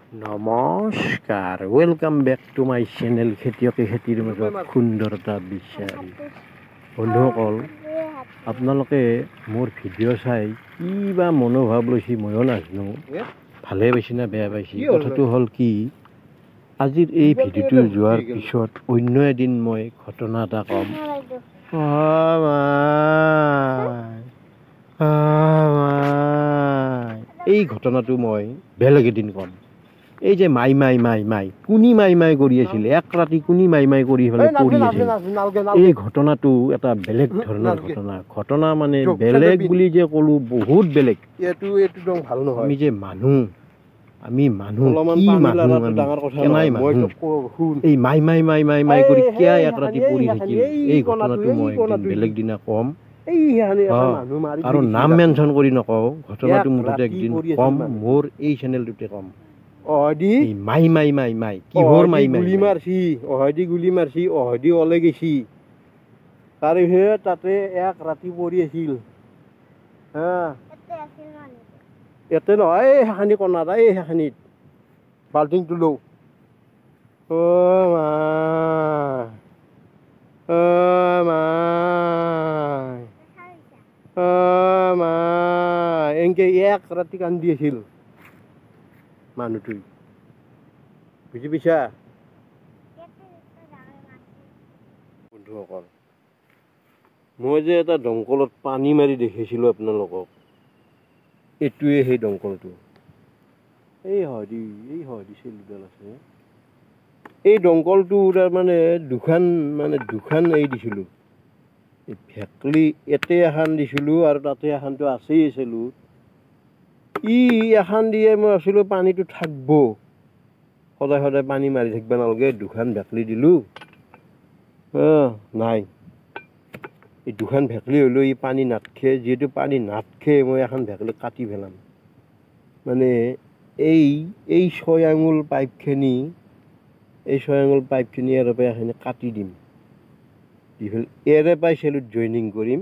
নমস্কাৰ welcome back to my channel খেতিয়কে খেতিৰ মাজত সুন্দৰতা বিচাৰি বন্ধুসকল আপোনালোকে মোৰ ভিডিঅ' চাই কি বা মনোভাৱ লৈছে ময়ো নাজানো ভালে পাইছে না বেয়া পাইছে কথাটো হ'ল কি আজিৰ এই ভিডিঅ'টো যোৱাৰ পিছত অন্য এদিন মই ঘটনা এটা ক'ম এই ঘটনাটো মই বেলেগ এদিন ক'ম এই যে মাই কোনি মাই কৰি আছিল এক ৰাতি কোনি মাই কৰি পেলাই পৰি আছিল এই ঘটনাটো এটা বেলেগ ধৰণৰ ঘটনা মানে বেলেগ বুলি যে ক'লো বহুত বেলেগ আমি যে আমি মানুহ এই মাই কৰি কিয় এক ৰাতি পৰি থাকিল এই ঘটনাটো মই বেলেগ দিনা ক'ম আৰু নাম মেনশ্যন কৰি নকওঁ ঘটনাটো মুঠতে একদিন ক'ম মোৰ এই চেনেলটোতে ক'ম মাই কিহৰ গুলি মাৰছি ওলাই গেছি তাৰপিছত তাতে এক ৰাতি পৰি আছিল ইয়াতে নহয় এই সেইখানি কণাত এই সেইখানিত বাল্টিংটো লওঁ এনকে এক ৰাতি কান্দি আছিল মানুহটোই বুজি পাইছা বন্ধুসকল মই যে এটা দমকলত পানী মাৰি দেখিছিলোঁ আপোনালোকক এইটোৱে সেই দমকলটো এই হয়দি চেলুডাল আছে এই দমকলটো তাৰমানে দুখান এই দিছিলোঁ ভেকলি এতে এখন দিছিলোঁ আৰু তাতে এখনটো আছেই চেলু এখন দিয়ে মই আছিলোঁ পানীটো থাকিব সদায় পানী মাৰি থাকিব নালাগে দুখান ভেকলি দিলোঁ নাই এই দুখান ভেকলি হ'লেও ই পানী নাটখে যিহেতু পানী নাটখে মই এখন ভেকলি কাটি পেলাম মানে এই 6 আঙুল পাইপখিনি ইয়াৰ পৰা এখিনি কাটি দিম দি পেলাই এৰে পাই চেলুত জইনিং কৰিম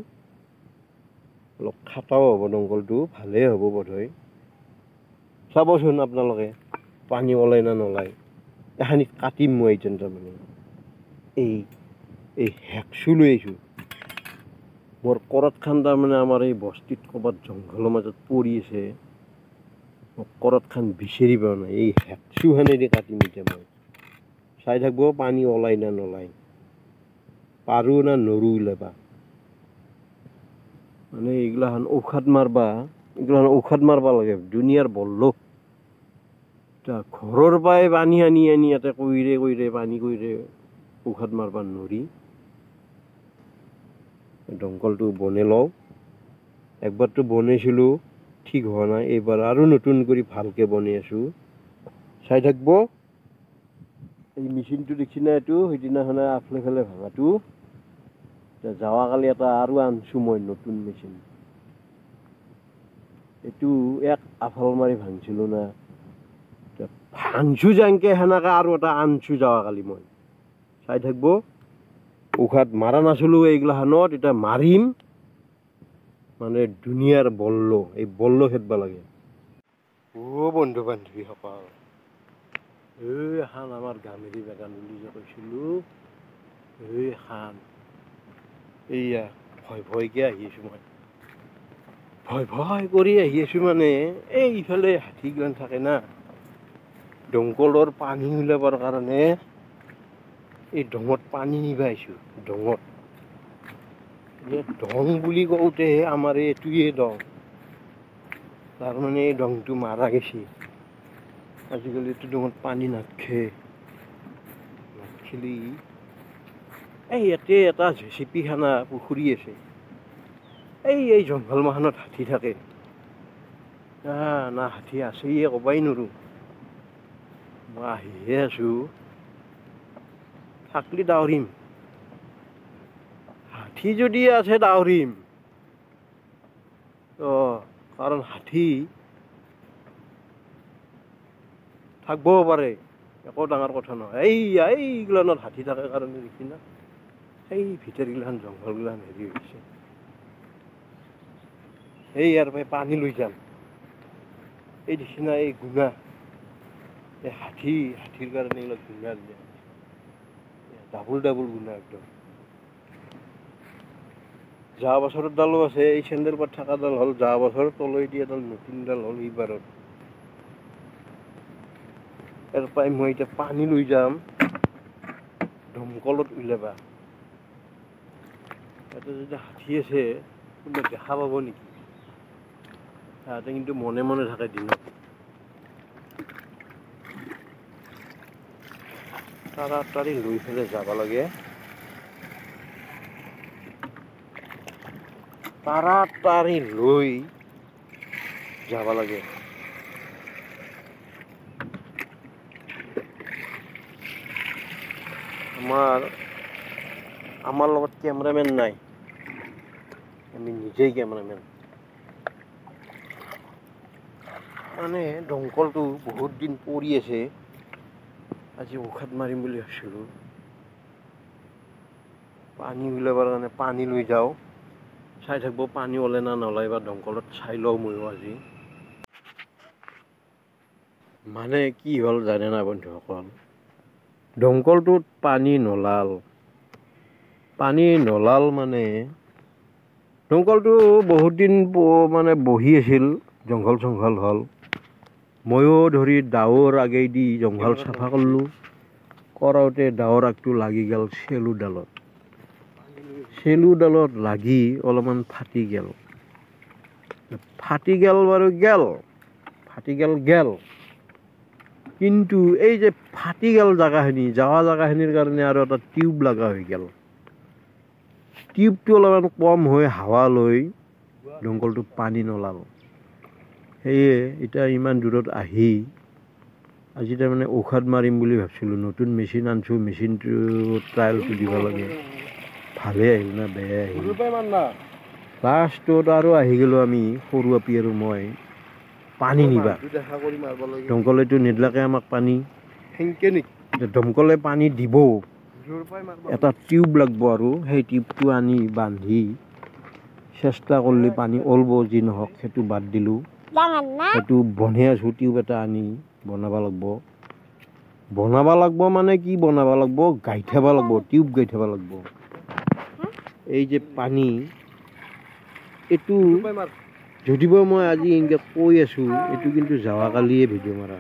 অলপ খাটাও হ'ব দমকলটো ভালেই হ'ব বোধহয় চাবচোন আপোনালোকে পানী ওলাই না নোলায় এখানি কাটিম মই এতিয়া তাৰমানে এই হেকচু লৈ আহিছোঁ মোৰ কৰত খান তাৰমানে আমাৰ এই বস্তিত ক'ৰবাত জংঘলৰ মাজত পৰি আছে কৰত খান বিচাৰি পোৱা নাই এই হেকচুখানেদি কাটিম এতিয়া মই চাই থাকিব পানী ওলাই না নোলায় পাৰোঁ না নৰো ওলাবা মানে এইগিলাখান ঔষধ মাৰবা লাগে দুনিয়াৰ বল্ল ঘৰৰ পৰাই পানী আনি ইয়াতে কইৰে পানী কইৰে ঔষধ মাৰবা নৰি দমকলটো বনাই লওঁ একবাৰটো বনাইছিলোঁ ঠিক হোৱা নাই এইবাৰ আৰু নতুন কৰি ভালকৈ বনাই আছোঁ চাই থাকিব এই মেচিনটো দেখি না এইটো সেইদিনাখনে আফালে ভাঙাটো যোৱাকালি এটা আৰু আনছোঁ মই নতুন মেচিন এইটো এক আফাল মাৰি ভাঙিছিলোঁ না ভাঙছোঁ যেনকৈ সেনেকৈ আৰু এটা আনছোঁ যোৱাকালি মই চাই থাকিব ঔষধ মাৰা নাছিলোঁ এইগিলাখানত এতিয়া মাৰিম মানে দুনিয়াৰ বল্ল এই বল্ল খেদব লাগে বন্ধু বান্ধৱীসকল এখন আমাৰ গামেৰি বাগান বুলি যে কৈছিলোঁ এইখান এইয়া ভয়কে আহি আছোঁ মই ভয় কৰি আহি আছোঁ মানে এই ইফালে হাতীগিলান থাকে না দমকলৰ পানী ওলাবৰ কাৰণে এই ডঙত পানী নিবা আহিছোঁ ডঙত ডং বুলি কওঁতে আমাৰ এইটোৱে ডং তাৰমানে এই ডংটো মাৰা গেছি আজিকালি এইটো ডঙত পানী নাটখেলি এই ইয়াতে এটা জেচিপি খানা পুখুৰী আছে এই জংঘল মাখানত হাতী থাকে না হাতী আছে ক'বাই নোৱাৰোঁ মই আহিহে আছোঁ থাকলি দাউৰিম হাতী যদি আছে দাউৰিম কাৰণ হাতী থাকবও পাৰে একো ডাঙৰ কথা নহয় এইগিলানত হাতী থাকে কাৰণে দেখি না এই ভিতৰগিলাখান জংঘলগিলাখান হেৰি হৈছে ইয়াৰ পৰা পানী লৈ যাম এই দেখি না এই গুণা এই হাতীৰ কাৰণে এইবিলাক গুণা দিয়ে ডাবুল গুণা একদম যোৱা বছৰৰ ডালো আছে এই চেণ্ডেল পাত থকাডাল হ'ল যোৱা বছৰৰ তলেদি এডাল নতুনডাল হ'ল এইবাৰত ইয়াৰ পৰাই মই এতিয়া পানী লৈ যাম দমকলত উলিয়াবা ইয়াতে যদি হাতী আছে কোনোবা দেখা পাব নেকি সিহঁতে কিন্তু মনে মনে থাকে দিনত তাড়াতাড়ি লৈ পেলাই যাব লাগে তাড়াতাড়ি লৈ যাব লাগে আমাৰ লগত কেমেৰামেন নাই আমি নিজেই কেমেৰামেন মানে দমকলটো বহুত দিন পৰি আছে আজি উশাত মাৰিম বুলি ভাবিছিলোঁ পানী উলিয়াবৰ কাৰণে পানী লৈ যাওঁ চাই থাকিব পানী ওলাই না নোলাই বা দমকলত চাই লওঁ ময়ো আজি মানে কি হ'ল জানে না বন্ধুসকল দমকলটোত পানী নলাল মানে দমকলটো বহুত দিন মানে বহি আছিল জংঘল হ'ল ময়ো ধৰি ডাৱৰ আগেদি জংঘল চাফা কৰিলোঁ কৰাওঁতে ডাৱৰ আগটো লাগি গ'ল চেলুডালত লাগি অলপমান ফাটি গ'ল বাৰু গেল কিন্তু এই যে ফাটি গ'ল জাগাখিনিৰ কাৰণে আৰু এটা টিউব লগা হৈ গ'ল টিউবটো অলপমান কম হৈ হাৱা লৈ দমকলটোত পানী নলাল সেয়ে এতিয়া ইমান দূৰত আহি আজি তাৰমানে ঔষধ মাৰিম বুলি ভাবিছিলোঁ নতুন মেচিন আনিছোঁ মেচিনটো ট্ৰায়েলটো দিব লাগে ভালে আহিল না বেয়া আহিল লাষ্টত আৰু আহি গ'লোঁ আমি সৰু আপী আৰু মই পানী নিবা দমকলেতো নিদিলাকে আমাক পানী দমকলে পানী দিব এটা টিউব লাগব আৰু সেই টিউবটো আনি বান্ধি চেষ্টা কৰিলে পানী ওলব যি নহওক সেইটো বাদ দিলোঁ সেইটো বনাই আছোঁ টিউব এটা আনি বনাব লাগব মানে কি বনাব লাগব গাঁঠি লাগব টিউব গাঁঠি লাগব এই যে পানী এইটো যদিও মই আজি এনেকৈ কৈ আছোঁ এইটো কিন্তু যোৱাকালিয়ে ভিডিঅ' মাৰা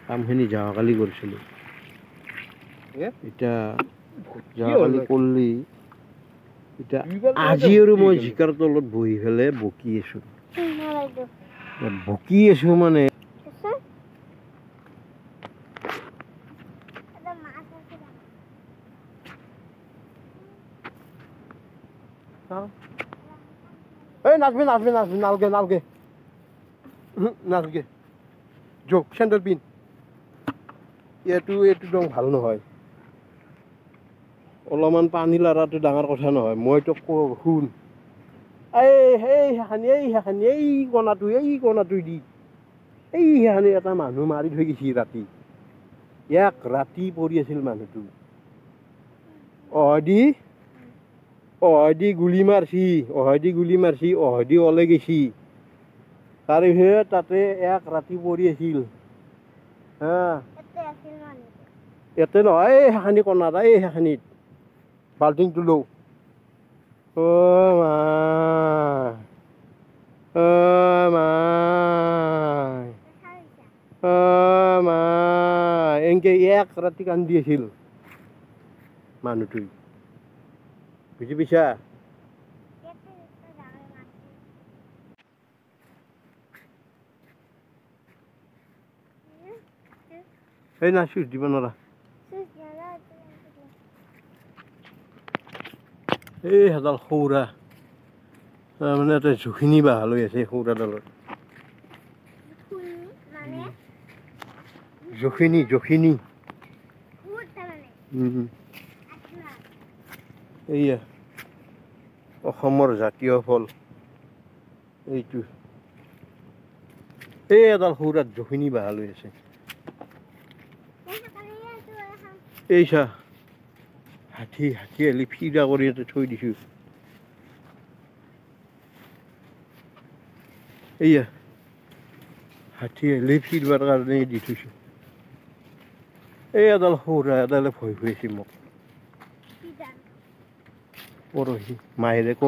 কামখিনি যোৱাকালি কৰিছিলোঁ এতিয়া যোৱাকালি কৰিলি এতিয়া আজি আৰু মই জিকাৰ তলত বহি পেলাই বকি আছোঁ মানে এই নাচবি নালগে যোগ চেণ্ডেল পিন এইটো একদম ভাল নহয় অলপমান পানী লৰাটো ডাঙৰ কথা নহয় মইতো শুন এই কণাটো দি সেইখানি এটা মানুহ মাৰি থৈ গৈছে ৰাতি পৰি আছিল মানুহটো অহদি গুলি মাৰছি অহদি ওলাই গেছি তাৰপিছত তাতে ৰাতি পৰি আছিল ইয়াতে নহয় সেইখানি কণাত সেইখানিত বাল্টিংটো লওঁ এনেকে ৰাতি কান্দি আছিল মানুহটোই বুজি পাইছা এই না চুইচ দিব নোৱাৰা এই হেডাল সৌৰা মানে এটা জখিনী বাঁহ লৈ আছে সৌৰাডালত জখিনী এইয়া অসমৰ জাতীয় ফল এইটো এই এডাল সৌৰাত জখিনী বাঁহ লৈ আছে এই চা হাতী আলি ফিৰা কৰি ইয়াতে থৈ দিছোঁ এইয়া হাতী আলি ফিৰবাৰ কাৰণে দি থৈছোঁ এই এডাল সৌৰা এডালে ভয় খুৱাইছে মোক পৰহি মাহিৰে ক